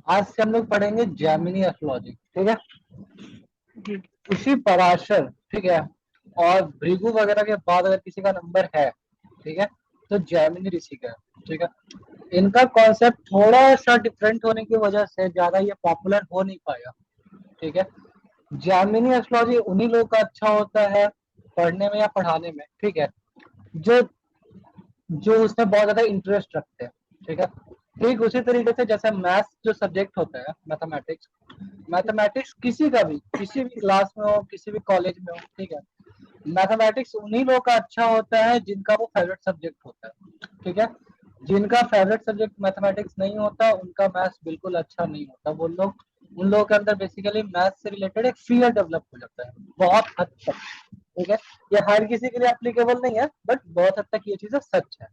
आज से हम लोग पढ़ेंगे जैमिनी एस्ट्रोलॉजी, ठीक है। जी। ऋषि पराशर, ठीक है, और भृगु वगैरह के बाद अगर किसी का नंबर है, ठीक है, तो जैमिनी ऋषि का है, ठीक है। इनका कॉन्सेप्ट थोड़ा सा डिफरेंट होने की वजह से ज्यादा ये पॉपुलर हो नहीं पाया, ठीक है। जैमिनी एस्ट्रोलॉजी उन्हीं लोगों का अच्छा होता है पढ़ने में या पढ़ाने में, ठीक है, जो जो उसमें बहुत ज्यादा इंटरेस्ट रखते हैं, ठीक है। ठीक उसी तरीके से जैसे मैथ्स जो सब्जेक्ट होता है, मैथमेटिक्स, मैथमेटिक्स किसी भी क्लास में हो, किसी भी कॉलेज में हो, ठीक है, मैथमेटिक्स उन्हीं लोगों का अच्छा होता है जिनका वो फेवरेट सब्जेक्ट होता है, ठीक है। जिनका फेवरेट सब्जेक्ट मैथमेटिक्स नहीं होता उनका मैथ्स बिल्कुल अच्छा नहीं होता। वो लोग उन लोगों के अंदर बेसिकली मैथ्स से रिलेटेड एक फियर डेवलप हो जाता है बहुत हद तक, ठीक है। ये हर किसी के लिए एप्लीकेबल नहीं है, बट बहुत हद तक ये चीजें सच है,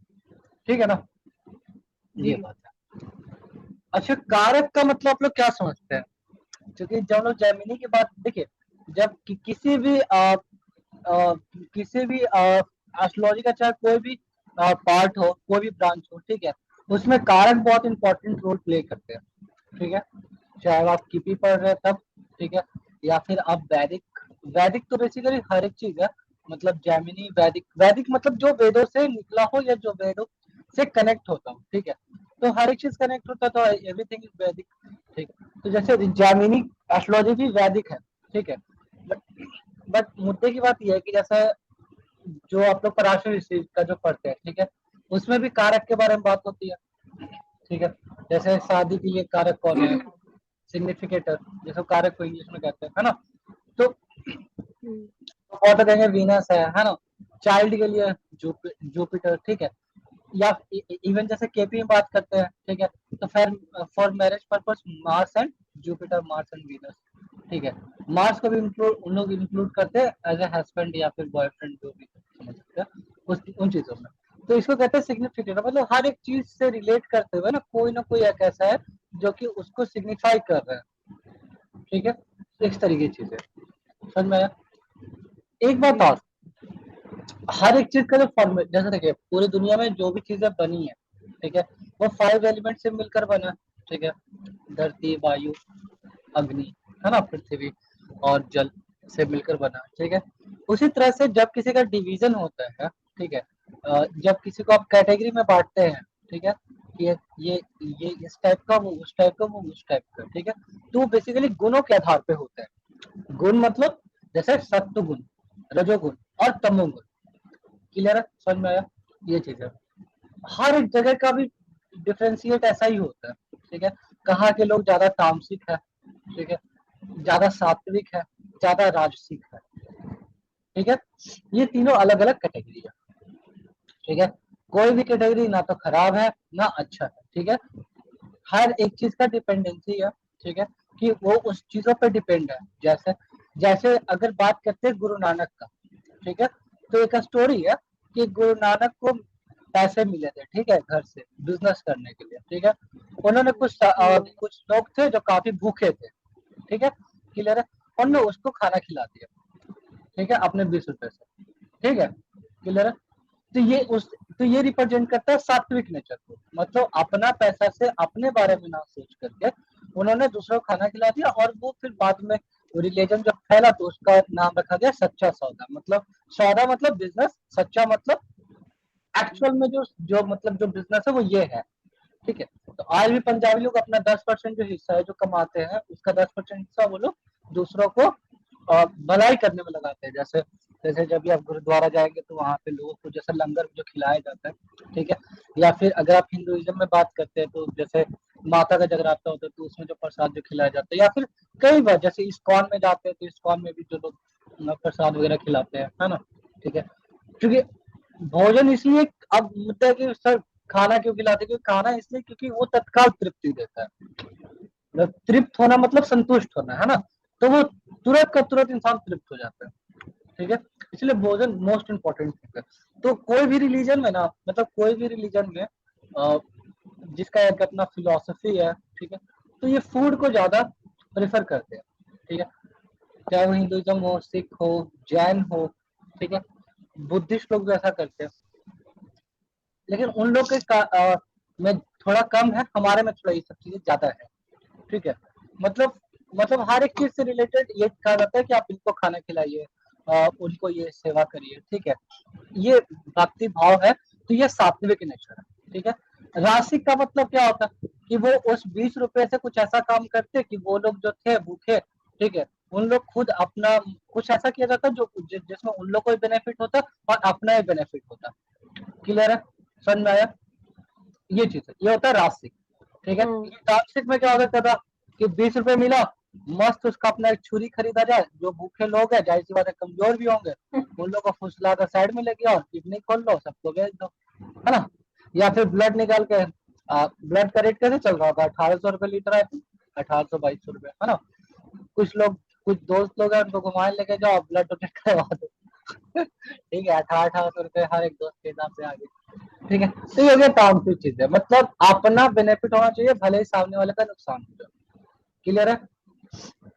ठीक है ना। ये जी। बात है। अच्छा, कारक का मतलब आप लोग क्या समझते हैं? क्योंकि जब लोग जैमिनी की बात देखिए, जब किसी भी किसी भी एस्ट्रोलॉजी का चाहे कोई भी पार्ट हो, कोई भी ब्रांच हो, ठीक है, उसमें कारक बहुत इंपॉर्टेंट रोल प्ले करते हैं, ठीक है। चाहे आप किपी पढ़ रहे हैं तब, ठीक है, या फिर आप वैदिक, वैदिक तो बेसिकली हर एक चीज है, मतलब जैमिनी वैदिक, वैदिक मतलब जो वेदों से निकला हो या जो वेदों से कनेक्ट होता हो, ठीक है। तो हर एक चीज कनेक्ट होता है तो एवरीथिंग इज वैदिक, ठीक है। तो जैसे जैमिनी एस्ट्रोलॉजी भी वैदिक है, ठीक है। बट बट मुद्दे की बात यह है कि जैसे जो आप लोग पराशर ऋषि का जो पढ़ते हैं, ठीक है, उसमें भी कारक के बारे में बात होती है, ठीक है। जैसे शादी के लिए कारक कौन है, सिग्निफिकेटर, जैसे कारक को इंग्लिश में कहते हैं, है ना। तो हम्म। बहुत तो कहेंगे वीनस है ना। चाइल्ड के लिए जुपिटर, ठीक है। या इवन जैसे केपी में बात करते हैं, ठीक है, तो फिर for marriage purpose Mars and Jupiter, Mars and Venus, ठीक है। मार्स को भी इंक्लूड उन लोग इंक्लूड करते हैं एज ए हस्बैंड या फिर बॉयफ्रेंड, जो भी समझ सकते हैं उन चीजों में। तो इसको कहते हैं सिग्निफिकेंट, मतलब हर एक चीज से रिलेट करते हुए ना कोई एक ऐसा है जो कि उसको सिग्निफाई कर रहा है, ठीक है। इस तरीके की चीजें समझ में आया। एक बात जी। और, हर एक चीज का जो फॉर्मेट, जैसे देखिए पूरी दुनिया में जो भी चीजें बनी है, ठीक है, वो 5 एलिमेंट से मिलकर बना, ठीक है। धरती, वायु, अग्नि, है ना, पृथ्वी और जल से मिलकर बना, ठीक है। उसी तरह से जब किसी का डिवीजन होता है, ठीक है, जब किसी को आप कैटेगरी में बांटते हैं, ठीक है, ये इस टाइप का, वो उस टाइप का, वो उस टाइप का, ठीक है, तो बेसिकली गुणों के आधार पे होता है। गुण मतलब जैसे सत्व गुण, रजोगुण और तमोगुण, क्लियर है, समझ में आया। ये चीज है, हर एक जगह का भी डिफरेंशिएट ऐसा ही होता है, ठीक है। कहाँ के लोग ज्यादा तामसिक है, ठीक है, ज्यादा सात्विक है, ज्यादा राजसिक है, ठीक है। ये तीनों अलग अलग कैटेगरी है, ठीक है। कोई भी कैटेगरी ना तो खराब है ना अच्छा है, ठीक है। हर एक चीज का डिपेंडेंसी है, ठीक है, कि वो उस चीजों पर डिपेंड है। जैसे जैसे अगर बात करते हैं गुरु नानक का, ठीक है, तो एक स्टोरी है कि गुरु नानक को पैसे मिले थे, ठीक है, घर से बिजनेस करने के लिए, ठीक है। उन्होंने हम्म। कुछ लोग थे जो काफी भूखे थे, ठीक है, क्लियर है। उन्होंने उसको खाना खिला दिया, ठीक है, अपने 20 रुपए से, ठीक है, क्लियर है। तो ये रिप्रेजेंट करता है सात्विक नेचर को, मतलब अपना पैसा से अपने बारे में ना सोच करके उन्होंने दूसरों को खाना खिला दिया। और वो फिर बाद में रिलीजन जब फैला तो उसका नाम रखा गया सच्चा सौदा, मतलब सौदा मतलब बिजनेस, सच्चा मतलब एक्चुअल में जो जो मतलब जो बिजनेस है वो ये है, ठीक है। तो आज भी पंजाबी लोग अपना 10% जो हिस्सा है जो कमाते हैं, उसका 10% हिस्सा वो लोग दूसरों को भलाई करने में लगाते हैं। जैसे जैसे जब भी आप गुरुद्वारा जाएंगे तो वहाँ पे लोगों को जैसे लंगर जो खिलाया जाता है, ठीक है। या फिर अगर आप हिंदुइज्म में बात करते हैं तो जैसे माता का जगराता होता है तो उसमें जो प्रसाद जो खिलाया जाता है, या फिर कई बार जैसे इस्कॉन में जाते हैं तो इस्कॉन में भी जो लोग प्रसाद वगैरह खिलाते हैं, है ना, ठीक है। क्योंकि भोजन इसलिए, अब मुद्दा है कि सर खाना क्यों खिलाते हैं, क्योंकि खाना इसलिए क्योंकि वो तत्काल तृप्ति देता है, मतलब तृप्त होना मतलब संतुष्ट होना, है ना। तो वो तुरंत का तुरंत इंसान तृप्त हो जाता है, ठीक है। इसलिए भोजन मोस्ट इम्पोर्टेंट थिंग है। तो कोई भी रिलीजन में ना, मतलब कोई भी रिलीजन में जिसका एक अपना फिलोसफी है, ठीक है, तो ये फूड को ज्यादा प्रेफर करते हैं, ठीक है। चाहे वो हिंदुइज्म हो, सिख हो, जैन हो, ठीक है, बुद्धिस्ट लोग भी ऐसा करते हैं। लेकिन उन लोग के में थोड़ा कम है, हमारे में थोड़ा ये सब चीजें ज्यादा है, ठीक है। मतलब हर एक चीज से रिलेटेड ये कहा जाता है कि आप इनको खाना खिलाइए, उनको ये सेवा करिए, ठीक है। ये भक्ति भाव है, तो ये सात्विक नेचर है, ठीक है। रासिक का मतलब क्या होता है कि वो उस 20 रुपए से कुछ ऐसा काम करते कि वो लोग जो थे भूखे, ठीक है, उन लोग खुद अपना कुछ ऐसा किया जाता जो जिसमें उन लोग को भी बेनिफिट होता और अपना ही बेनिफिट होता। क्लियर है, समझ में आया? ये चीज है, ये होता है रासिक, ठीक है। हम्म, रासिक में क्या हो सकता था कि 20 रुपए मिला, मस्त उसका अपना एक छुरी खरीदा जाए, जो भूखे लोग हैं जाहिर सी बात है कमजोर भी होंगे, उन लोग को फुसला कर साइड में ले गया और किडनी खोल लो, सबको बेच दो, है ना। या फिर ब्लड निकाल के, ब्लड का रेट कैसे चल रहा होगा, 1800 रुपए लीटर है, 1800 2200 रुपए, है ना। कुछ लोग, कुछ दोस्त लोग हैं, उनको घुमाने लेके जाओ, ब्लड डोनेट करवा दो। ठीक है, 1800 रुपए हर एक दोस्त के हिसाब से आगे, ठीक है। तो ये हो गया तामसिक चीज है, मतलब अपना बेनिफिट होना चाहिए, भले ही सामने वाले का नुकसान हो जाए। क्लियर है?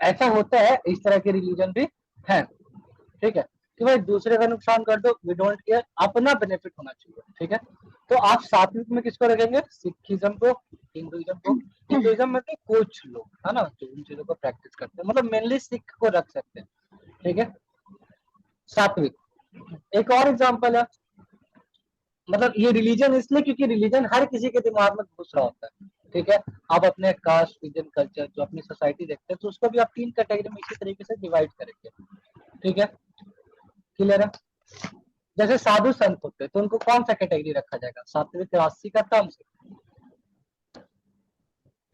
ऐसा होता है, इस तरह के रिलीजन भी है, ठीक है, कि भाई दूसरे का नुकसान कर दो, वी डोंट केयर, अपना बेनिफिट होना चाहिए, ठीक है। तो आप सात्विक में किसको रखेंगे? सिखिज्म को, हिंदुइज्म को। हिंदुइज्म में तो कुछ लोग है ना जो इन चीजों को प्रैक्टिस करते हैं, मतलब मेनली सिख को रख सकते हैं, ठीक है, सात्विक। एक और एग्जांपल है, मतलब ये रिलीजन इसलिए क्योंकि रिलीजन हर किसी के दिमाग में घुस रहा होता है, ठीक है। आप अपने कास्ट, रिलीजन, कल्चर, जो अपनी सोसाइटी देखते हैं, तो उसको भी आप 3 कैटेगरी में इसी तरीके से डिवाइड करेंगे, ठीक है। क्लियर है? जैसे साधु संत होते हैं, तो उनको कौन सा कैटेगरी रखा जाएगा? सात्विक, राजसिक, तामसिक?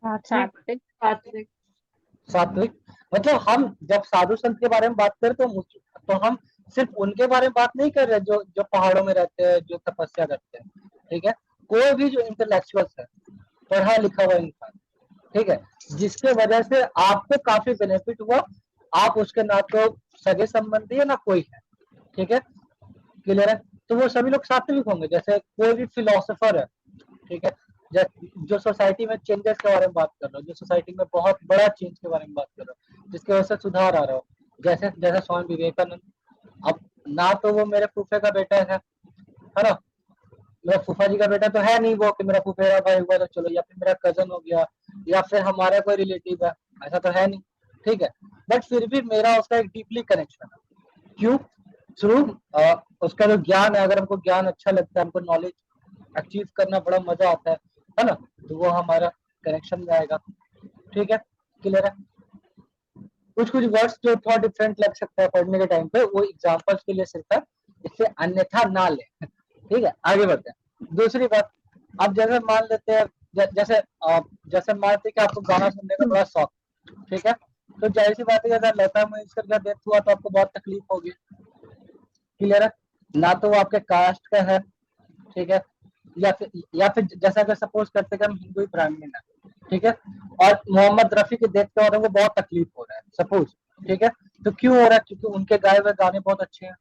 सात्विक। सात्विक। सात्विक। मतलब हम जब साधु संत के बारे में बात करें तो हम सिर्फ उनके बारे में बात नहीं कर रहे जो जो पहाड़ों में रहते हैं, जो तपस्या करते हैं, ठीक है। कोई भी जो इंटेलेक्चुअल्स है, पढ़ा लिखा हुआ इंसान, ठीक है, जिसके वजह से आपको काफी बेनिफिट हुआ, आप उसके ना तो सगे संबंधी है ना कोई है, ठीक है। क्लियर है? तो वो सभी लोग सात्विक होंगे। जैसे कोई भी फिलोसोफर है, ठीक है, जो सोसाइटी में चेंजेस के बारे में बात कर रहा हो, जो सोसाइटी में बहुत बड़ा चेंज के बारे में बात कर रहा हो, जिसकी वजह से सुधार आ रहा हो, जैसे जैसे स्वामी विवेकानंद। अब ना तो वो मेरे फूफे का बेटा है ना, मेरा फूफा जी का बेटा तो है नहीं वो कि मेरा फूफेरा भाई हुआ तो चलो, या फिर मेरा कजन हो गया, या फिर हमारा कोई रिलेटिव है, ऐसा तो है नहीं, ठीक है। बट फिर भी मेरा उसका एक डीपली कनेक्शन है। क्यों? थ्रू उसका जो ज्ञान है, अगर हमको ज्ञान अच्छा लगता है, हमको नॉलेज अचीव करना बड़ा मजा आता है ना, तो वो हमारा कनेक्शन में आएगा, ठीक है। क्लियर है? कुछ कुछ वर्ड्स जो थोड़ा डिफरेंट लग सकता है पढ़ने के टाइम पे, वो एग्जांपल्स के लिए सिर्फ है, इससे अन्यथा ना ले। ठीक है, आगे बढ़ते हैं। दूसरी बात, अब जैसे मान लेते हैं, जैसे जैसे मान लेते हैं कि आपको गाना सुनने का बड़ा शौक, ठीक है, तो जाहिर सी बात है अगर लता मंगेशकर का डेथ हुआ तो आपको बहुत तकलीफ होगी। क्लियर है? ना तो वो आपके कास्ट का है, ठीक है, या फिर जैसा अगर सपोज करते हैं कि हम हिंदू ब्राह्मण है, ठीक है, और मोहम्मद रफी के डेथ के बाद हमको बहुत तकलीफ हो रहा है सपोज, ठीक है। तो क्यों हो रहा है? क्योंकि उनके गाए हुए गाने बहुत अच्छे हैं,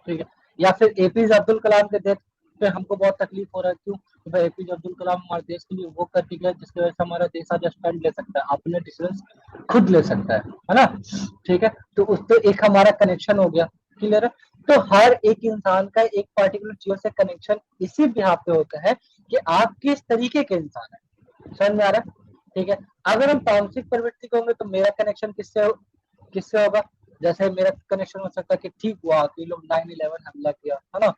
ठीक है। या फिर एपीजे अब्दुल कलाम के डेथ पे हमको बहुत तकलीफ हो रहा है, क्यों? तो भाई एपीजे अब्दुल कलाम हमारे देश के लिए वो कर के गया जिसकी वजह से हमारा देश आज स्टैंड ले सकता है, अपने डिसीजन खुद ले सकता है ना, ठीक है। तो उस तो एक हमारा कनेक्शन हो गया। क्लियर है? तो हर एक इंसान का एक पर्टिकुलर चीजों से कनेक्शन इसी बिहाफ पे होता है कि आप किस तरीके के इंसान है। समझ में आ रहा है? ठीक है। अगर हम तामसिक प्रवृत्ति को होंगे तो मेरा कनेक्शन किससे होगा? जैसे मेरा कनेक्शन हो सकता है कि ठीक हुआ कि लोग 9/11 हमला किया, है ना,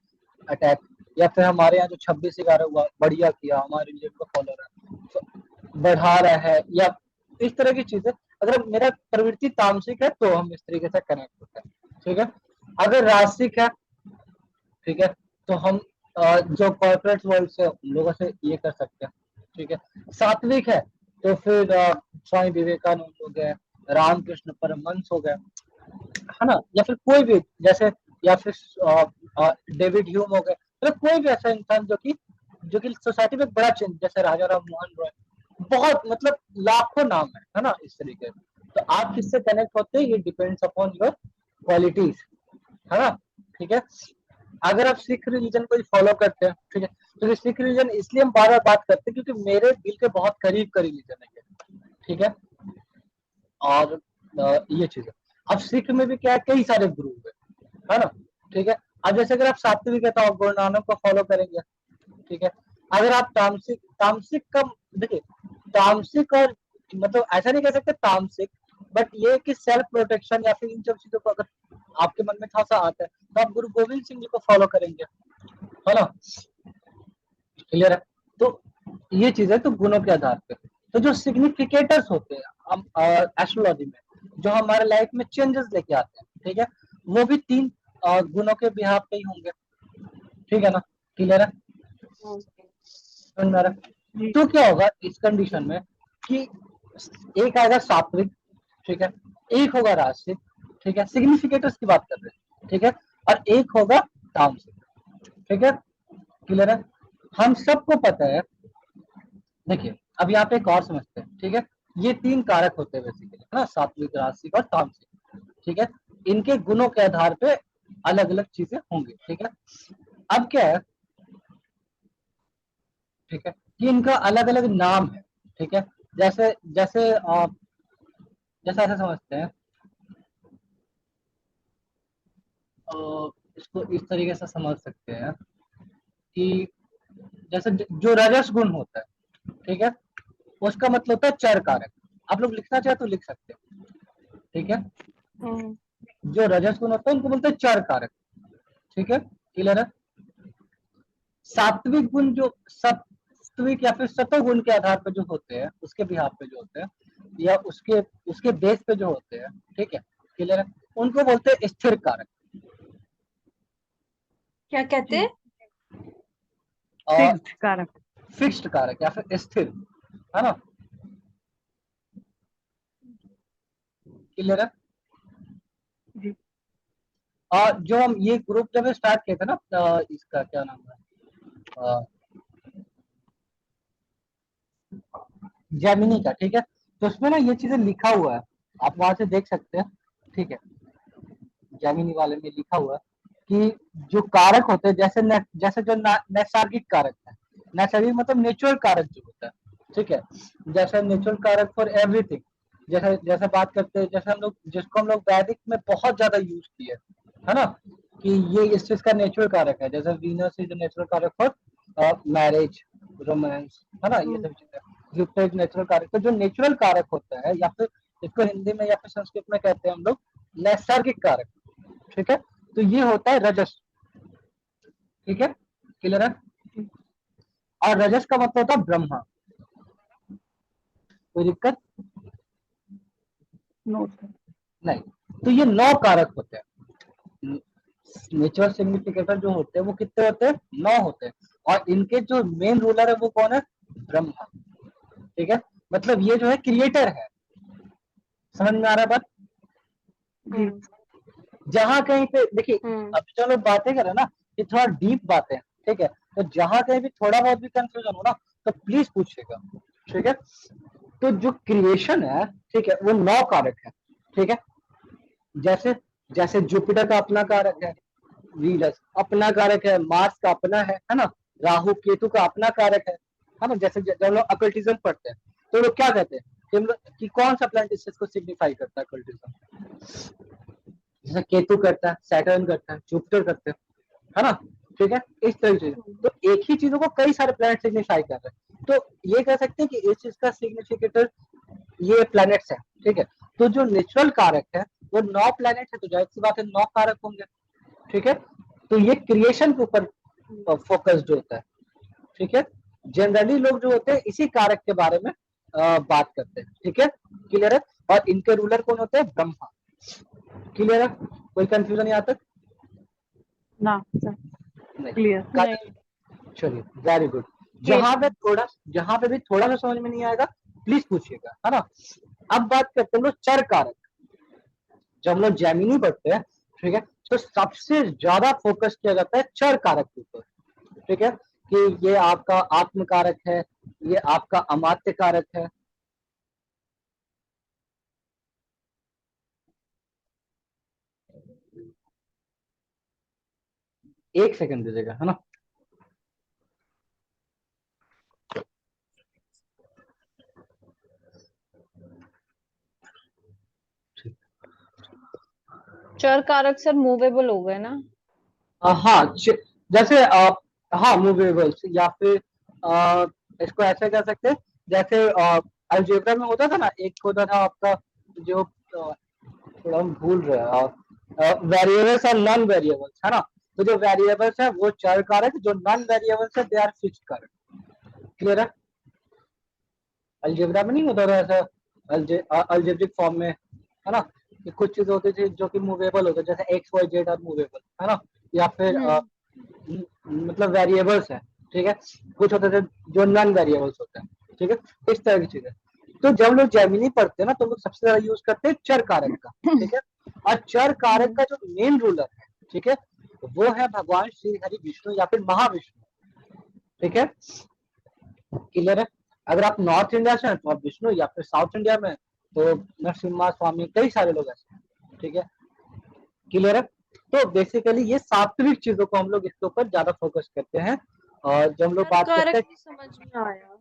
अटैक, या फिर हमारे यहाँ जो 26/11 हुआ बढ़िया किया, हमारे रिलीजन को फॉलो बढ़ा रहा है, या इस तरह की चीजें। अगर मेरा प्रवृत्ति तामसिक है तो हम इस तरीके से कनेक्ट होते हैं, ठीक है। अगर राजसिक है, ठीक है, तो हम जो कॉर्पोरेट वर्ल्ड से उन लोगों से ये कर सकते हैं, ठीक है। सात्विक है तो फिर स्वामी विवेकानंद हो गए, रामकृष्ण परमहंस हो गए, है ना, या फिर कोई भी जैसे, या फिर डेविड ह्यूम हो गए, मतलब कोई भी ऐसा इंसान जो कि सोसाइटी में बड़ा चेंज, जैसे राजा राम मोहन रॉय, बहुत मतलब लाखों नाम है ना, इस तरीके से। तो आप किससे कनेक्ट होते हैं, ये डिपेंड्स अपॉन योर क्वालिटीज, है ना, ठीक है। अगर आप सिख रिलीजन को फॉलो करते हैं, ठीक है, तो सिख रिलीजन इसलिए हम बार बार बात करते हैं क्योंकि मेरे दिल के बहुत करीब का रिलीजन है, ठीक है। और ये चीज है। अब सिख में भी क्या है, कई सारे गुरु है ना, ठीक है। अब जैसे अगर आप सात्विक है तो आप गुरु नानक को फॉलो करेंगे, ठीक है। अगर आप तामसिक तामसिक का देखिए, तामसिक और मतलब ऐसा नहीं कह सकते तामसिक, बट ये कि सेल्फ प्रोटेक्शन या फिर इन सब चीजों को अगर आपके मन में थोड़ा सा आता है तो आप गुरु गोविंद सिंह जी को फॉलो करेंगे, है ना। क्लियर है। तो ये चीज है, तो गुणों के आधार पे तो जो सिग्निफिकेटर्स होते हैं एस्ट्रोलॉजी में, जो हमारे लाइफ में चेंजेस लेके आते हैं, ठीक है, वो भी तीन गुणों के बिहाफ पे ही होंगे, ठीक है ना। क्लियर है, समझ में आ रहा है? जी तो क्या होगा इस कंडीशन में कि एक आएगा सात्विक, ठीक है, एक होगा राजसिक, ठीक है, सिग्निफिकेटर्स की बात कर रहे हैं, ठीक है, और एक होगा तामसिक, ठीक है। क्लियर है। हम सबको पता है, देखिए अब यहाँ पे एक और समझते हैं, ठीक है, ये तीन कारक होते हैं बेसिकली, है ना, सात्विक राजसिक और तामसिक, ठीक है। इनके गुणों के आधार पे अलग अलग चीजें होंगी, ठीक है। अब क्या है, ठीक है, कि इनका अलग अलग नाम है, ठीक है। जैसे जैसे जैसे ऐसा समझते हैं, इसको इस तरीके से समझ सकते हैं कि जैसे जो रजस गुण होता है, ठीक है, उसका मतलब होता है चर कारक। आप लोग लिखना चाहे तो लिख सकते हैं, ठीक है। जो रजस गुण होता है उनको बोलते हैं चर कारक, ठीक है। क्लियर है। सात्विक गुण जो सात्विक या फिर सतोगुण के आधार पर जो होते हैं, उसके बिहार पे जो होते हैं, या उसके उसके बेस पे जो होते हैं, ठीक है। क्लियर है। उनको बोलते हैं स्थिर कारक। क्या कहते हैं? और फिक्स्ड कारक। फिक्स्ड कारक या फिर स्थिर, है ना। क्लियर है। जी और जो हम ये ग्रुप जब स्टार्ट किए थे ना, इसका क्या नाम है, जेमिनी का, ठीक है, तो उसमें ना ये चीजें लिखा हुआ है, आप वहां से देख सकते हैं, ठीक है। जेमिनी वाले में लिखा हुआ है कि जो कारक होते हैं, जैसे जो नैसर्गिक कारक है, नैसर्गिक मतलब नेचुरल कारक जो होता है, ठीक है, जैसे नेचुरल कारक फॉर एवरीथिंग, जैसे जैसे बात करते हैं, जैसे हम लोग जिसको हम लोग वैदिक में बहुत ज्यादा यूज किए, है ना, कि ये इस चीज का नेचुरल कारक है, जैसे वीनस इज नेचुरल कारक फॉर मैरिज, रोमांस, है ना, ये सब चीजें जुपिटर एक नेचुरल कारक। तो जो नेचुरल कारक होता है, या फिर इसको हिंदी में या फिर संस्कृत में कहते हैं हम लोग नैसर्गिक कारक, ठीक है, तो ये होता है रजस, ठीक है। क्लियर है। और रजस का मतलब होता है ब्रह्मा। कोई दिक्कत नो सर। नहीं। तो ये 9 कारक होते हैं, नेचुरल सिग्निफिकेटर जो होते हैं वो कितने होते हैं, 9 होते हैं। और इनके जो मेन रूलर है वो कौन है, ब्रह्मा, ठीक है। मतलब ये जो है क्रिएटर है, समझ में आ रहा है बात। जी जहां कहीं पे देखिए, अब जो लोग बातें कर रहे हैं ना, ये थोड़ा डीप बातें हैं, ठीक है, तो जहां कहीं भी थोड़ा बहुत भी कंफ्यूजन हो ना, तो प्लीज पूछिएगा, ठीक है। तो जो क्रिएशन है, ठीक है, वो 9 कारक है, ठीक है। जैसे जैसे जुपिटर का अपना कारक है, वीनस अपना कारक है, मार्स का अपना है ना, राहु केतु का अपना कारक है ना। जैसे जब लोग अकल्टिज्म पढ़ते हैं तो लोग क्या कहते हैं कि कौन सा प्लैनेट इस चीज को सिग्निफाई करता है अकल्टिज्म, जैसे केतु करता है, सैटर्न करता है, जुपिटर करते हैं, है ना, ठीक है। इस तरीके से तो एक ही चीजों को कई सारे प्लैनेट सिग्निफाई कर रहे हैं, तो ये कह सकते हैं कि इस चीज का सिग्निफिकेटर ये प्लैनेट्स है, ठीक है। तो जो नेचुरल कारक है वो 9 प्लैनेट है, तो जाहिर सी बात है 9 कारक होंगे, ठीक है। तो ये क्रिएशन के ऊपर फोकस्ड होता है, ठीक है। जनरली लोग जो होते हैं इसी कारक के बारे में बात करते हैं, ठीक है। क्लियर है। और इनके रूलर कौन होते हैं, ब्रह्मा। क्लियर है। कोई कंफ्यूजन यहाँ तक ना सर, नहीं। क्लियर। नहीं। चलिए वेरी गुड। जहां पे भी थोड़ा सा समझ में नहीं आएगा प्लीज पूछिएगा, है ना। अब बात करते हैं लोग चर कारक। जब हम लोग जैमिनी पढ़ते हैं, ठीक है, तो सबसे ज्यादा फोकस किया जाता है चर कारक के ऊपर, ठीक है, कि ये आपका आत्म कारक है, ये आपका अमात्य कारक है। एक सेकंड दीजिएगा, है ना। चर कारक सर मूवेबल हो गए ना? हाँ, जैसे हाँ मूवेबल्स, या फिर इसको ऐसे कह सकते हैं, जैसे अलजेब्रा में होता था ना, एक होता था आपका जो थोड़ा हम भूल रहे हैं, वेरिएबल्स और नॉन वेरिएबल्स, है ना। तो जो वेरिएबल्स है वो चर कारक, जो नॉन वेरिएबल्स है दे आर फिक्स्ड कारक। क्लियर है? अलजेब्रा में नहीं होता था ऐसा, अलजेब्रिक फॉर्म में, है ना, कि कुछ चीज होती थी जो कि मूवेबल होते, जैसे X Y Z are movable, है ना, या फिर मतलब वेरिएबल्स है, ठीक है। कुछ होते थे जो नॉन वेरिएबल्स होते हैं, ठीक है, इस तरह की चीजें। तो जब लोग जेमिनी पढ़ते हैं ना, तो लोग सबसे ज्यादा यूज करते हैं चर कारक का, ठीक है। और चर कारक का जो मेन रूलर है, ठीक है, वो है भगवान श्री हरि विष्णु या फिर महाविष्णु, ठीक है। क्लियर है? अगर आप नॉर्थ इंडिया से हैं तो आप विष्णु, या फिर साउथ इंडिया में तो नरसिम्हा स्वामी, कई सारे लोग ऐसे हैं, ठीक है। क्लियर है? तो बेसिकली ये सात्विक चीजों को हम लोग इसके ऊपर ज्यादा फोकस करते हैं। और जब हम लोग बात करते हैं समझ में आया।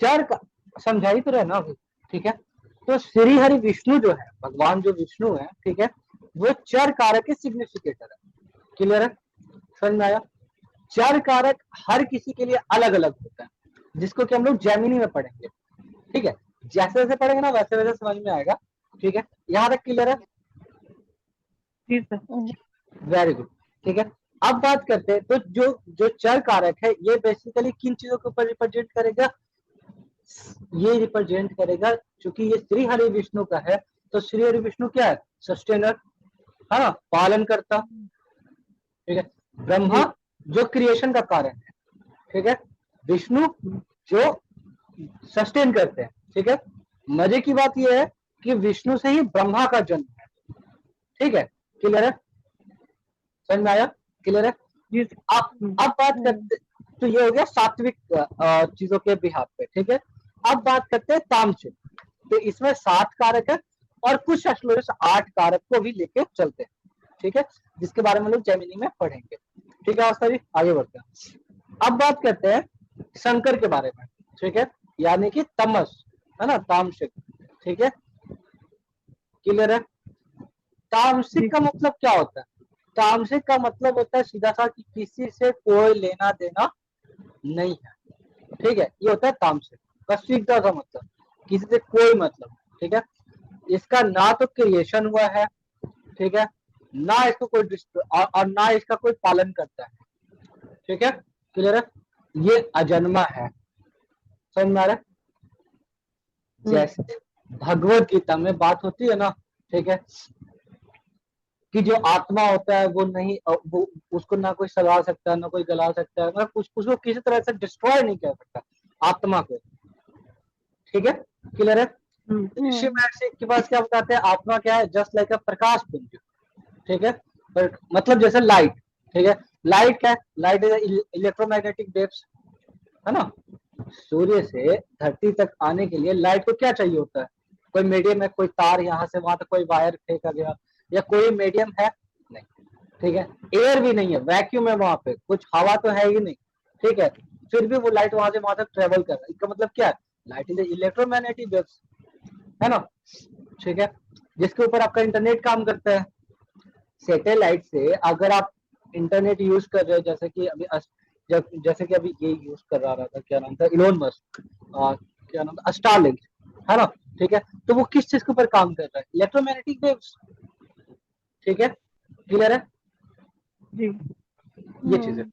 चर का, समझाई तो रहे ना अभी, ठीक है। तो श्री हरि विष्णु जो है, भगवान जो विष्णु है, ठीक है, वो चर कारक के सिग्निफिकेटर है। क्लियर है? समझ में आया? चर कारक हर किसी के लिए अलग अलग होता है, जिसको कि हम लोग जेमिनी में पढ़ेंगे, ठीक है। जैसे जैसे पढ़ेंगे ना वैसे वैसे समझ में आएगा, ठीक है। यहाँ तक क्लियर है? जी सर। वेरी गुड, ठीक है। अब बात करते हैं, तो जो जो चर कारक है ये बेसिकली किन चीजों के ऊपर रिप्रेजेंट करेगा? ये रिप्रेजेंट करेगा, क्योंकि ये श्री हरि विष्णु का है, तो श्री हरि विष्णु क्या है? सस्टेनर, है ना, पालन करता, ठीक है। ब्रह्मा जो क्रिएशन का कारण है, ठीक है। विष्णु जो सस्टेन करते हैं, ठीक है। मजे की बात यह है कि विष्णु से ही ब्रह्मा का जन्म है, ठीक है। क्लियर है? समझ में आया? क्लियर है? अब बात करते, तो ये हो गया सात्विक चीजों के बिहार पे, ठीक है। अब बात करते हैं तामसिक। तो इसमें 7 कारक है और कुछ एस्ट्रोलॉजर्स 8 कारक को भी लेके चलते हैं, ठीक है, जिसके बारे में लोग जेमिनी में पढ़ेंगे, ठीक है। अवस्था जी आगे बढ़ते हैं। अब बात करते हैं शंकर के बारे में, ठीक है, यानी कि तमस, है ना, तामसिक, ठीक है। क्लियर है? तामसिक का मतलब क्या होता है? तामसिक का मतलब होता है सीधा सा कि किसी से कोई लेना देना नहीं है, ठीक है, ये होता है तामसिक। बस सीधा सा मतलब, किसी से कोई मतलब, ठीक है। इसका ना तो क्रिएशन हुआ है, ठीक है, ना इसको कोई और ना इसका कोई पालन करता है, ठीक है। क्लियर है? ये अजन्मा है। समझ में आ रहा है? जैसे भगवत गीता में बात होती है ना, ठीक है, कि जो आत्मा होता है वो नहीं, वो उसको ना कोई सला सकता है ना कोई गला सकता है, मतलब उसको किसी तरह से डिस्ट्रॉय नहीं कर सकता आत्मा को, ठीक है। क्लियर है? ऋषि महर्षि के पास क्या बताते हैं, आत्मा क्या है? जस्ट लाइक अ प्रकाश पुंज, ठीक है। पर मतलब जैसे लाइट, ठीक है। लाइट क्या है? लाइट इज इलेक्ट्रोमैग्नेटिक वेव्स, है ना। सूर्य से धरती तक आने के लिए लाइट को क्या चाहिए होता है? कोई मीडियम है, कोई तार यहाँ से वहां तक कोई वायर फेंका गया, या कोई मीडियम है? नहीं, ठीक है। एयर भी नहीं है, वैक्यूम है, वहां पे कुछ हवा तो है ही नहीं, ठीक है। फिर भी वो लाइट वहां से वहां तक ट्रेवल कर रहा है, इसका मतलब क्या है? लाइट इज इलेक्ट्रोमैग्नेटिक वेव्स, है ना, ठीक है। जिसके ऊपर आपका इंटरनेट काम करता है। सैटेलाइट से अगर आप इंटरनेट यूज कर रहे हो, जैसे कि अभी जैसे कि अभी ये यूज कर रहा था, क्या नाम था, इलोन मस्क, क्या नाम था, स्टारलिंक, है ना, ठीक है। तो वो किस चीज के ऊपर काम कर रहा है? इलेक्ट्रोमैग्नेटिक वेव्स, ठीक है। क्लियर है? जी। ये चीजें,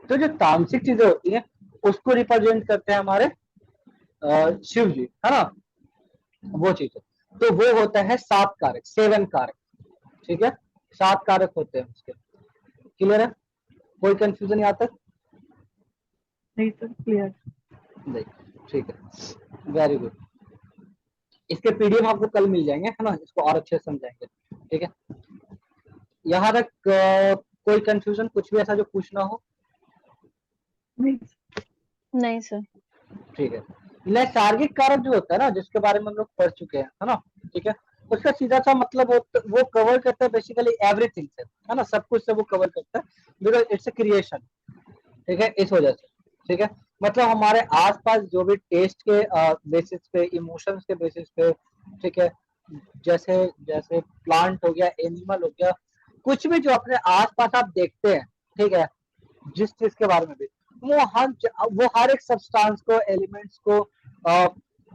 तो जो तामसिक चीजें होती हैं उसको रिप्रेजेंट करते हैं हमारे शिव जी, है ना, वो चीजें। तो वो होता है 7 कारक, 7 कारक, ठीक है। 7 कारक होते हैं उसके। क्लियर है? कोई कंफ्यूजन यहाँ तक? नहीं सर, क्लियर। नहीं, ठीक है, वेरी गुड। इसके पीडीएफ आपको कल मिल जाएंगे, है ना, इसको और अच्छे से समझाएंगे, ठीक है। यहाँ तक कोई कंफ्यूजन, कुछ भी ऐसा जो पूछना हो? नहीं सर। ठीक है। नैसर्गिक कारक जो होता है ना, जिसके बारे में हम लोग पढ़ चुके हैं, है ना, ठीक है, उसका सीधा सा मतलब वो कवर करता है बेसिकली एवरीथिंग से, है ना, सब कुछ से वो कवर करता है, बिकॉज इट्स ए क्रिएशन, ठीक है, इस वजह से, ठीक है। मतलब हमारे आसपास जो भी टेस्ट के बेसिस पे, इमोशंस के बेसिस पे, ठीक है, जैसे जैसे प्लांट हो गया, एनिमल हो गया, कुछ भी जो अपने आसपास आप देखते हैं, ठीक है, जिस चीज के बारे में भी, वो हर एक सब्सटेंस को, एलिमेंट्स को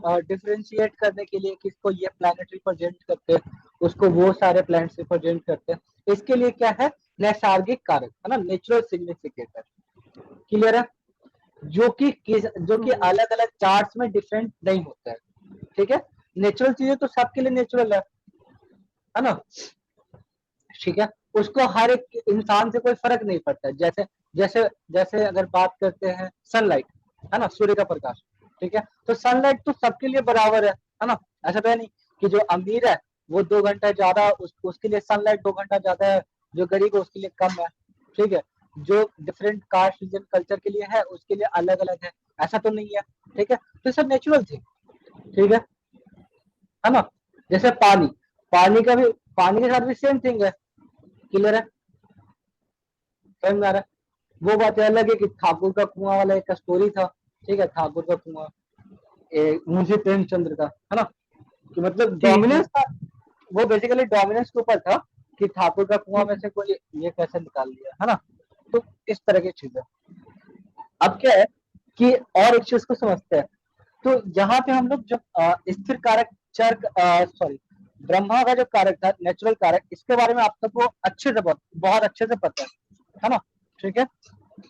डिफरेंशिएट करने के लिए किसको ये प्लैनेट रिप्रेजेंट करते हैं, उसको वो सारे प्लैनेट्स रिप्रेजेंट करते हैं। इसके लिए क्या है, नैसर्गिक कारक है ना, नेचुरल सिग्निफिकेटर। क्लियर है? जो कि अलग अलग चार्ट्स में डिफरेंट नहीं होता है। ठीक है, नेचुरल चीजें तो सबके लिए नेचुरल है ना। ठीक है, उसको हर एक इंसान से कोई फर्क नहीं पड़ता है। जैसे जैसे जैसे अगर बात करते हैं सनलाइट, है ना, सूर्य का प्रकाश। ठीक है, तो सनलाइट तो सबके लिए बराबर है ना। ऐसा तो है नहीं कि जो अमीर है वो 2 घंटा ज्यादा, उसके लिए सनलाइट 2 घंटा ज्यादा है, जो गरीब है उसके लिए कम है। ठीक है, जो डिफरेंट कास्ट रीजन कल्चर के लिए है उसके लिए अलग अलग है, ऐसा तो नहीं है। ठीक है, तो सब नेचुरल थी। ठीक है ना। जैसे पानी, पानी का भी, पानी के साथ भी सेम थिंग है। क्लियर है? समझ में आ रहा है? वो बात अलग है कि ठाकुर का कुआं वाला एक स्टोरी था। ठीक है, ठाकुर का कुआं मुंशी प्रेमचंद्र का, है ना, कि मतलब जी जी डोमिनेंस था। वो बेसिकली डोमिनेंस के ऊपर था कि ठाकुर का कुआं में से कोई ये कैसे निकाल लिया, है ना। तो इस तरह की चीजें। अब क्या है कि और एक चीज को समझते हैं। तो यहाँ पे हम लोग जब स्थिर कारक चर, सॉरी, ब्रह्मा का जो कारक था नेचुरल कारक, इसके बारे में आप सबको अच्छे से बहुत अच्छे से पता है ना। ठीक है,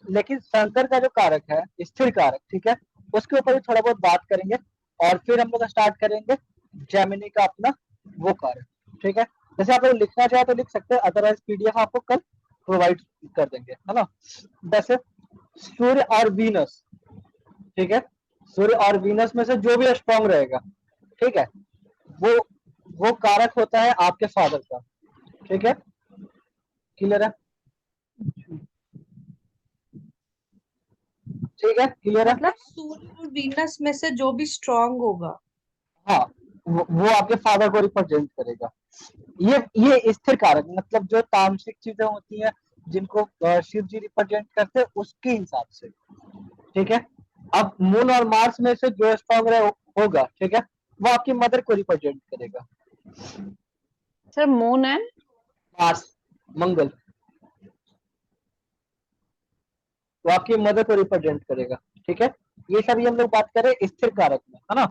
लेकिन शंकर का जो कारक है स्थिर कारक, ठीक है, उसके ऊपर भी थोड़ा बहुत बात करेंगे। और फिर हम लोग स्टार्ट करेंगे जेमिनी का अपना वो कारक। ठीक है, जैसे आप लोग लिखना चाहे तो लिख सकते हैं, अदरवाइज पीडीएफ आपको कल प्रोवाइड कर देंगे, है ना। जैसे सूर्य और वीनस, ठीक है, सूर्य और वीनस में से जो भी स्ट्रॉन्ग रहेगा, ठीक है, वो वो कारक होता है आपके फादर का। ठीक है, क्लियर है? ठीक है, क्लियर है? मतलब सूर्य और वीनस में से जो भी स्ट्रांग होगा। हाँ, वो आपके फादर को रिप्रेजेंट करेगा। ये स्थिर कारक मतलब जो तामसिक चीजें होती हैं जिनको शिव जी रिप्रेजेंट करते हैं उसके हिसाब से। ठीक है, अब मून और मार्स में से जो स्ट्रॉन्ग होगा, ठीक है, वो आपकी मदर को रिप्रेजेंट करेगा। सर, मून एंड मार्स, मंगल, वो आपकी मदर को रिप्रेजेंट करेगा। ठीक है, ये सभी हम लोग बात करें स्थिर कारक में, है ना।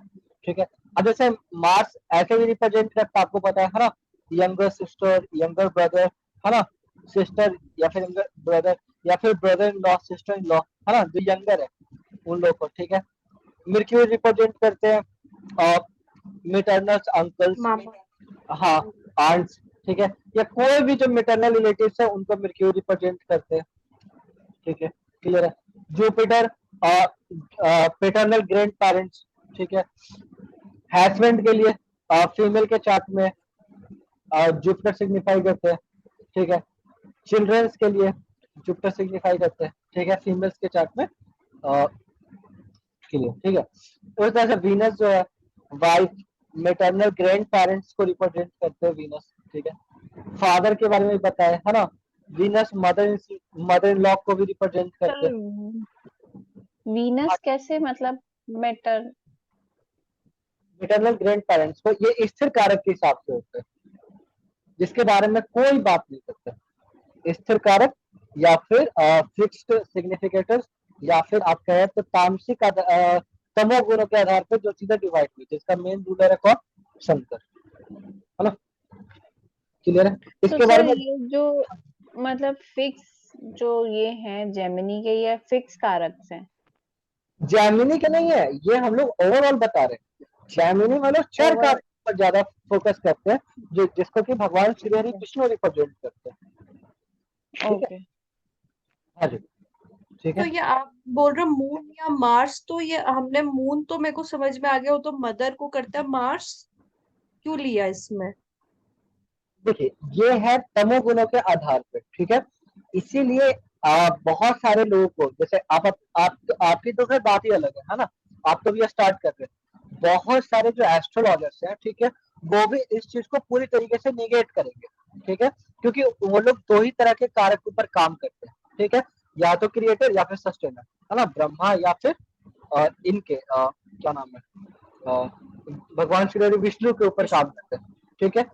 ठीक है, अब जैसे मार्स ऐसे भी रिप्रेजेंट करता है, आपको पता है ना, यंगर सिस्टर, यंगर ब्रदर, है ना, सिस्टर या फिर यंगर ब्रदर, या फिर brother in law, sister in law, है ना, जो यंगर है उन लोगों को। ठीक है, मर्क्यूरी रिप्रेजेंट करते हैं और मिटरनल अंकल्स, मामा। हाँ, आंट्स। ठीक है, या कोई भी जो मिटरनल रिलेटिव्स है उनको मर्क्यूरी रिप्रेजेंट करते हैं। ठीक है, क्लियर है? Jupiter paternal grand parents. ठीक है, हस्बैंड के लिए फीमेल के चार्ट में जुपिटर सिग्निफाई करते हैं। ठीक है, चिल्ड्रंस के लिए जुपिटर सिग्निफाई करते हैं। ठीक है, फीमेल्स के चार्ट में के लिए। ठीक है, उस तरह से वीनस जो है वाइफ, मेटरनल ग्रैंड पेरेंट्स को रिप्रेजेंट करते हैं वीनस। ठीक है, फादर के बारे में बताया है ना, वीनस मदर इन लॉ को भी रिप्रेजेंट करते सर, हैं। वीनस कैसे, मतलब मेटर? मेटरनल ग्रैंड पेरेंट्स को ये स्थिर कारक के हिसाब से होते हैं, जिसके बारे में कोई बात नहीं करता। स्थिर कारक या फिर फिक्स्ड सिग्निफिकेटर्स, या फिर आप कहें तो तामसिक तमोगुणों के आधार पर जो चीजें डिवाइड हुई, जिसका मेन रूलर है कौन? शंकर, है ना। क्लियर है? तो इसके बारे सर, में ये जो मतलब फिक्स जो ये हैं जेमिनी के, ये फिक्स कारक्स हैं? जैमिनी के नहीं है, ये हम लोग ओवरऑल बता रहे हैं। जैमिनी मतलब चर ओवर। कारक पर ज्यादा फोकस करते हैं, जो जिसको कि भगवान श्री हरि ओके विष्णु रिप्रेजेंट करते हैं। ठीक है, ओके। हाँ जी, ठीक तो है। ये आप बोल रहे हो मून या मार्स, तो ये हमने मून तो मेरे को समझ में आ गया, वो तो मदर को करता है। मार्स क्यों लिया इसमें? देखिए, ये है तमोगुणों के आधार पे। ठीक है, इसीलिए बहुत सारे लोगों को, जैसे आपकी तो खैर बात ही अलग है ना, आप तो भी स्टार्ट कर रहे हैं। बहुत सारे जो एस्ट्रोलॉजर्स हैं, ठीक है, वो भी इस चीज को पूरी तरीके से निगेट करेंगे। ठीक है, क्योंकि वो लोग दो ही तरह के कारक ऊपर काम करते हैं। ठीक है, या तो क्रिएटर या फिर सस्टेनर, है ना, ब्रह्मा या फिर इनके क्या नाम है, भगवान श्री हरि विष्णु के ऊपर काम करते हैं। ठीक है,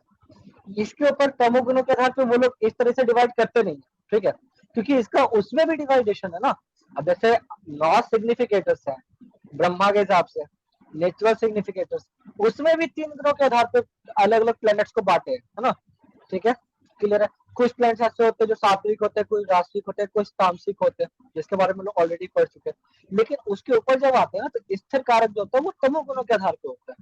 इसके ऊपर तमोगुणों के आधार पे वो लोग इस तरह से डिवाइड करते नहीं है। ठीक है, क्योंकि इसका उसमें भी डिवाइडेशन है ना। अब जैसे 9 सिग्निफिकेटर्स हैं ब्रह्मा के हिसाब से, नेचुरल सिग्निफिकेटर्स, उसमें भी 3 ग्रहों के आधार पे अलग अलग प्लैनेट्स को बांटे है ना, ठीक है, क्लियर है। कुछ प्लैनेट्स ऐसे होते हैं जो सात्विक होते हैं, कुछ राजसिक होते हैं, कुछ तामसिक होते हैं, जिसके बारे में लोग ऑलरेडी पढ़ चुके हैं। लेकिन उसके ऊपर जब आते हैं ना, तो स्थिर कारक जो होता है वो तमोगुणों के आधार पे होता है,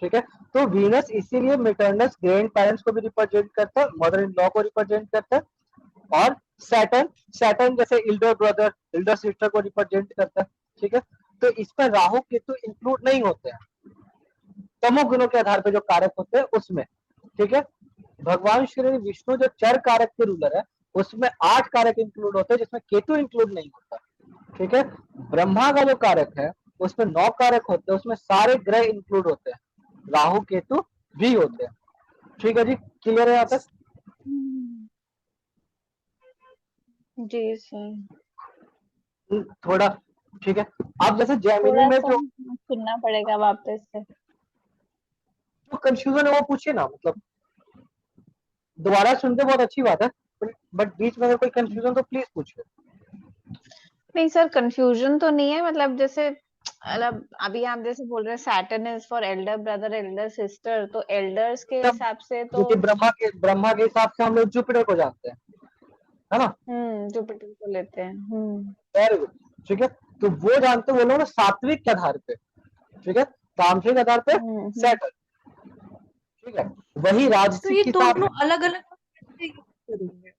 ठीक है। तो वीनस इसीलिए मेटर्नस ग्रैंड पेरेंट्स को भी रिप्रेजेंट करता है, मदर इन लॉ को रिप्रेजेंट करता है, और सैटर्न सैटर्न जैसे इल्डर ब्रदर इल्डर सिस्टर को रिप्रेजेंट करता है, ठीक है। तो इस पर राहु केतु इंक्लूड नहीं होते हैं तमोगुणों के आधार पर जो कारक होते हैं उसमें, ठीक है। भगवान श्री विष्णु जो चर कारक के रूलर है उसमें 8 कारक इंक्लूड होते हैं, जिसमें केतु इंक्लूड नहीं होता, ठीक है। ब्रह्मा का जो कारक है उसमें 9 कारक होते हैं, उसमें सारे ग्रह इंक्लूड होते हैं, राहु केतु भी होते हैं, ठीक है जी, क्लियर है यहाँ तक? जी सर, थोड़ा ठीक है। अब जैसे जेमिनी थोड़ा में सा जो सुनना पड़ेगा वापस से। कंफ्यूजन है वो पूछिए ना, मतलब दोबारा सुनते बहुत अच्छी बात है, बट बीच में अगर कोई कंफ्यूजन तो प्लीज पूछिए। नहीं सर, कंफ्यूजन तो नहीं है, मतलब जैसे मतलब अभी आप जैसे बोल रहे हैं Saturn is for Elder brother Elder sister, तो एल्डर्स के तब हिसाब से तो क्योंकि ब्रह्मा के हिसाब से हम लोग जुपिटर को जानते हैं, है ना, जुपिटर को लेते हैं। वेरी गुड, ठीक है। तो वो जानते हैं वो लोग सात्विक के आधार पे, ठीक है, तामसिक के आधार पे सैटर्न, ठीक है। वही तो राजसिक ये के हिसाब दोनों से अलग अलग कैसे यूज करेंगे?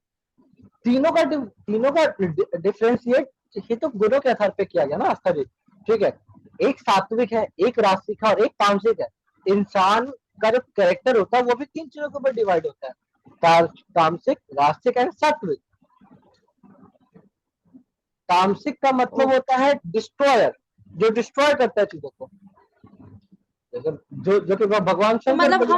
तीनों का डिफरेंशिएट ये तो गुणों के आधार पे किया गया ना आस्था जी, ठीक है। एक सात्विक है, एक राजसिक है और एक तामसिक है। इंसान का जो कैरेक्टर होता है वो भी 3 चीजों के ऊपर डिवाइड होता है, तामसिक, राजसिक एंड सात्विक। तामसिक का मतलब होता है डिस्ट्रॉयर, जो डिस्ट्रॉय करता है चीजों को, जो कि भगवान तो शंकर मतलब के लिए।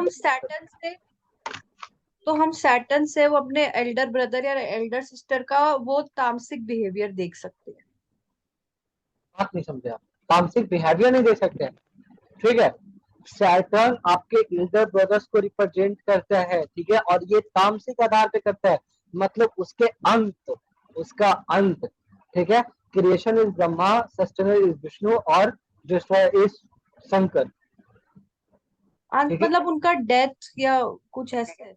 हम सैटर्न से वो अपने एल्डर ब्रदर या एल्डर सिस्टर का वो तामसिक बिहेवियर देख सकते हैं। बात नहीं समझे आप, तामसिक बिहेवियर नहीं दे सकते हैं, ठीक है। सैटर्न आपके एल्डर ब्रदर्स को रिप्रेजेंट करता है, ठीक है, और ये तामसिक आधार पे करता है, मतलब उसका अंत, ठीक है। Creation is Brahma, sustainer is Vishnu और डिस्ट्रॉयर इज शंकर, अंत ठीक है। मतलब उनका डेथ या कुछ ऐसे?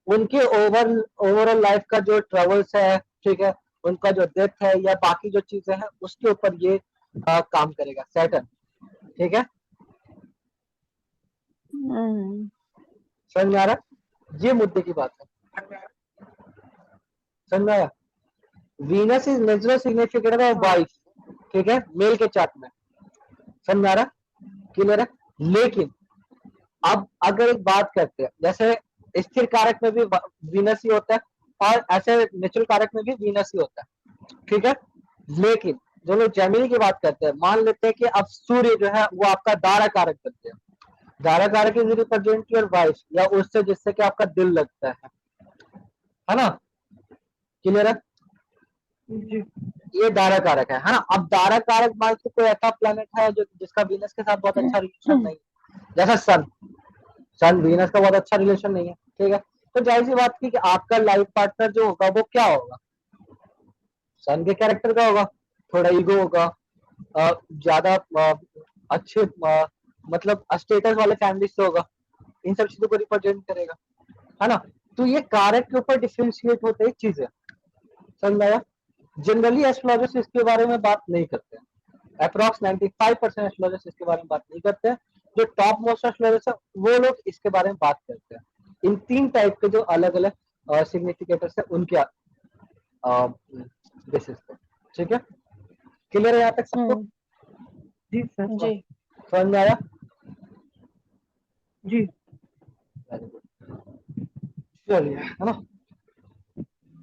उनके ओवरऑल लाइफ का जो ट्रेवल्स है, ठीक है, उनका जो डेथ है या बाकी जो चीजें हैं उसके ऊपर ये काम करेगा सैटर्न, ठीक है। समझ में आ रहा, ये मुद्दे की बात है, समझ में आया। Venus is natural significator of हाँ। वाइफ, ठीक है, मेल के चार्ट में, समझ में आ रहा, क्लियर है। लेकिन अब अगर एक बात करते हैं, जैसे स्थिर कारक में भी वीनस ही होता है और ऐसे नेचुरल कारक में भी वीनस ही होता है, ठीक है। लेकिन जो लोग जेमिनी की बात करते हैं, मान लेते हैं कि अब सूर्य जो है वो आपका दारा कारक बनते हैं, दारा कारक इज रिप्रेजेंट योर वाइफ या उससे जिससे कि आपका दिल लगता है ना, क्लियर है। जी। ये दारा कारक है ना। अब दारा कारक मान के कोई ऐसा प्लेनेट है जो जिसका वीनस के साथ बहुत अच्छा रिलेशन नहीं है, जैसा सन वीनस का बहुत अच्छा रिलेशन नहीं है, ठीक है। तो जाहिर सी बात की कि आपका लाइफ पार्टनर जो होगा वो क्या होगा, सन के कैरेक्टर का होगा, थोड़ा ईगो होगा, ज्यादा अच्छे मतलब स्टेटस वाले फैमिली से होगा, इन सब चीजों को रिप्रेजेंट करेगा, है ना। तो ये कारक के ऊपर डिफ्रेंशिएट होते हैं चीजें, समझ में आया। जनरली एस्ट्रोलॉजर्स इसके बारे में बात नहीं करते हैं, अप्रॉक्स 95% एस्ट्रोलॉजर्स इसके बारे में बात नहीं करते हैं। जो टॉप मोस्ट एस्ट्रोलॉजर्स है वो लोग इसके बारे में बात करते हैं, इन 3 टाइप के जो अलग अलग सिग्निफिकेटर्स है उनके बेसिस पे, ठीक है। क्लियर है यहाँ तक सबको? जी सर। जी। समझ में आया? जी। चलिए, है ना।